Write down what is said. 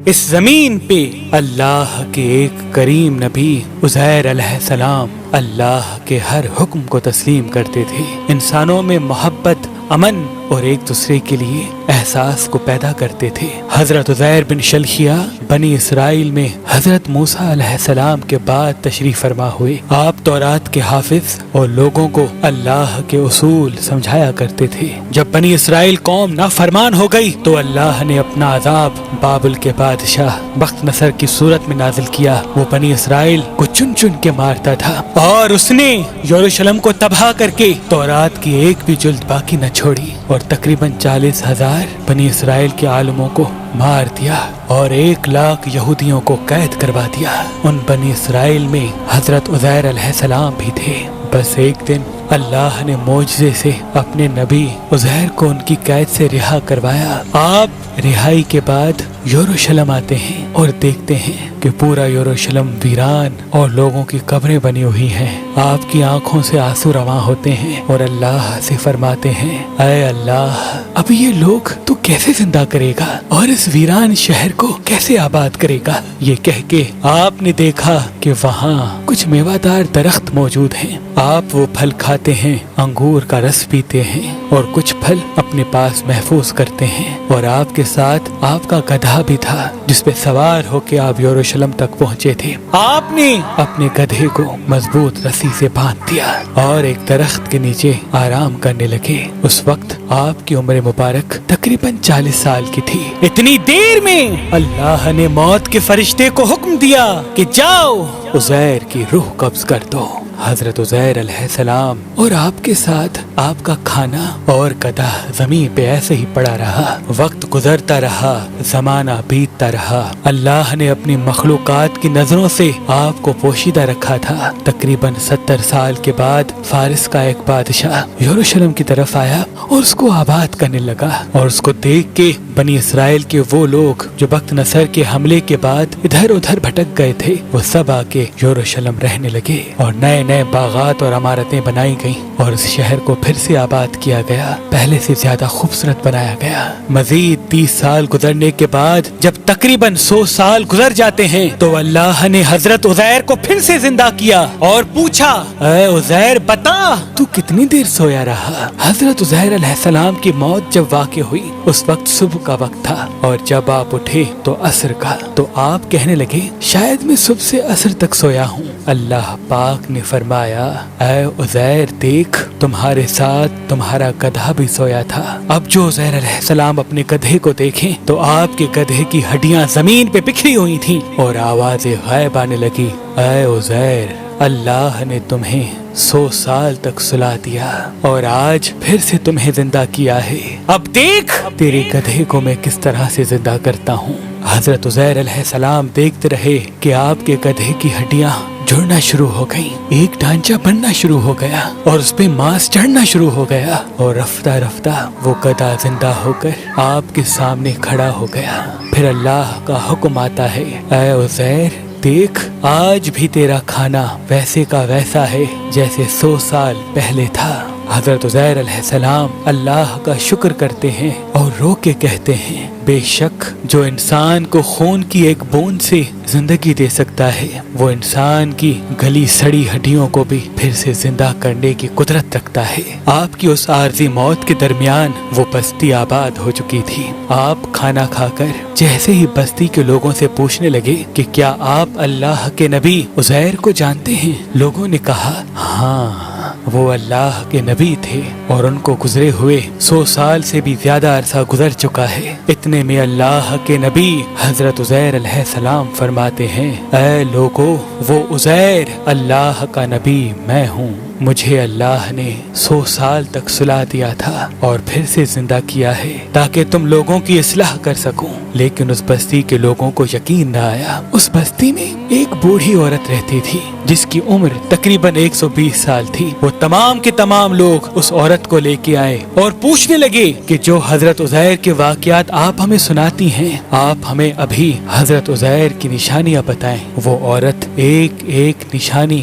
اس زمین پہ اللہ کے ایک کریم نبی عزیر علیہ السلام اللہ کے ہر حکم کو تسلیم کرتے تھے، انسانوں میں محبت، امن اور ایک دوسرے کے لیے احساس کو پیدا کرتے تھے۔ حضرت عزیر بن شلخیہ بنی اسرائیل میں حضرت موسیٰ علیہ السلام کے بعد تشریف فرما ہوئے۔ آپ تورات کے حافظ اور لوگوں کو اللہ کے اصول سمجھایا کرتے تھے۔ جب بنی اسرائیل قوم نافرمان ہو گئی تو اللہ نے اپنا عذاب بابل کے بادشاہ بخت نصر کی صورت میں نازل کیا۔ وہ بنی اسرائیل کو چن چن کے مارتا تھا اور اس نے یروشلم کو تباہ کر کے تورات کی ایک بھی جلد باقی نہ چھوڑی اور تقریباً 40,000 بنی اسرائیل کے عالموں کو مار دیا اور 1,00,000 یہودیوں کو قید کروا دیا۔ ان بنی اسرائیل میں حضرت عزیر علیہ السلام بھی تھے۔ بس ایک دن اللہ نے معجزے سے اپنے نبی عزیر کو ان کی قید سے رہا کروایا۔ آپ رہائی کے بعد یروشلم آتے ہیں اور دیکھتے ہیں کہ پورا یروشلم ویران اور لوگوں کی قبریں بنی ہوئی ہیں۔ آپ کی آنکھوں سے آنسو رواں ہوتے ہیں اور اللہ سے فرماتے ہیں، اے اللہ، اب یہ لوگ تو کیسے زندہ کرے گا اور اس ویران شہر کو کیسے آباد کرے گا؟ یہ کہہ کے آپ نے دیکھا کہ وہاں کچھ میوہ دار درخت موجود ہیں۔ آپ وہ پھل کھاتے ہیں، انگور کا رس پیتے ہیں اور کچھ پھل اپنے پاس محفوظ کرتے ہیں، اور آپ کے ساتھ آپ کا گدھا بھی تھا جس پہ سوار ہو کے آپ یروشلم تک پہنچے تھے۔ آپ نے اپنے گدھے کو مضبوط رسی سے باندھ دیا اور ایک درخت کے نیچے آرام کرنے لگے۔ اس وقت آپ کی عمر مبارک تقریباً 40 سال کی تھی۔ اتنی دیر میں اللہ نے موت کے فرشتے کو حکم دیا کہ جاؤ عزیر کی روح قبض کر دو۔ حضرت عزیر علیہ السلام اور آپ کے ساتھ آپ کا کھانا اور گدھا زمین پہ ایسے ہی پڑا رہا۔ وقت گزرتا رہا، زمانہ بیتتا رہا۔ اللہ نے اپنی مخلوقات کی نظروں سے آپ کو پوشیدہ رکھا تھا۔ تقریباً 70 سال کے بعد فارس کا ایک بادشاہ یروشلم کی طرف آیا اور اس کو آباد کرنے لگا، اور اس کو دیکھ کے بنی اسرائیل کے وہ لوگ جو بخت نصر کے حملے کے بعد ادھر ادھر بھٹک گئے تھے، وہ سب آ کے یروشلم رہنے لگے اور نئے نئے باغات اور عمارتیں بنائی گئیں اور اس شہر کو پھر سے آباد کیا گیا، پہلے سے زیادہ خوبصورت بنایا گیا۔ مزید 30 سال گزرنے کے بعد جب تقریباً 100 سال گزر جاتے ہیں تو اللہ نے حضرت عزیر کو پھر سے زندہ کیا اور پوچھا، اے عزیر بتا تو کتنی دیر سویا رہا؟ حضرت عزیر علیہ السلام کی موت جب واقع ہوئی اس وقت صبح کا وقت تھا، اور جب آپ اٹھے تو عصر کا۔ تو آپ کہنے لگے، شاید میں صبح سے عصر تک سویا ہوں۔ اللہ پاک نے فرمایا، اے عزیر دیکھ، تمہارے ساتھ تمہارا گدھا بھی سویا تھا۔ اب جو عزیر علیہ السلام اپنے گدھے کو دیکھیں تو آپ کے گدھے کی ہڈیاں زمین پہ بکھری ہوئی تھیں اور آوازیں غائب آنے لگی، اے عزیر، اللہ نے تمہیں 100 سال تک سلا دیا اور آج پھر سے تمہیں زندہ کیا ہے۔ اب دیکھ تیرے گدھے کو میں کس طرح سے زندہ کرتا ہوں۔ حضرت عزیر علیہ السلام دیکھتے رہے کہ آپ کے گدھے کی ہڈیاں جڑنا شروع ہو گئی، ایک ڈھانچہ بننا شروع ہو گیا اور اس پہ ماس چڑھنا شروع ہو گیا، اور رفتہ رفتہ وہ گدھا زندہ ہو کر آپ کے سامنے کھڑا ہو گیا۔ پھر اللہ کا حکم آتا ہے، اے عزیر دیکھ، آج بھی تیرا کھانا ویسے کا ویسا ہے جیسے 100 سال پہلے تھا۔ حضرت عزیر علیہ السلام اللہ کا شکر کرتے ہیں اور رو کے کہتے ہیں، بے شک جو انسان کو خون کی ایک بوند سے زندگی دے سکتا ہے وہ انسان کی گلی سڑی ہڈیوں کو بھی پھر سے زندہ کرنے کی قدرت رکھتا ہے۔ آپ کی اس عارضی موت کے درمیان وہ بستی آباد ہو چکی تھی۔ آپ کھانا کھا کر جیسے ہی بستی کے لوگوں سے پوچھنے لگے کہ کیا آپ اللہ کے نبی عزیر کو جانتے ہیں؟ لوگوں نے کہا، ہاں وہ اللہ کے نبی تھے اور ان کو گزرے ہوئے 100 سال سے بھی زیادہ عرصہ گزر چکا ہے۔ اتنے میں اللہ کے نبی حضرت عزیر علیہ السلام فرماتے ہیں، اے لوگو، وہ عزیر اللہ کا نبی میں ہوں، مجھے اللہ نے 100 سال تک سلا دیا تھا اور پھر سے زندہ کیا ہے تاکہ تم لوگوں کی اصلاح کر سکوں۔ لیکن اس بستی کے لوگوں کو یقین نہ آیا۔ اس بستی میں ایک بوڑھی عورت رہتی تھی جس کی عمر تقریباً 120 سال تھی۔ وہ تمام کے تمام لوگ اس عورت کو لے کے آئے اور پوچھنے لگے کہ جو حضرت عزیر کے واقعات آپ ہمیں سناتی ہیں، آپ ہمیں ابھی حضرت عزیر کی نشانیاں بتائیں۔ وہ عورت ایک ایک نشانی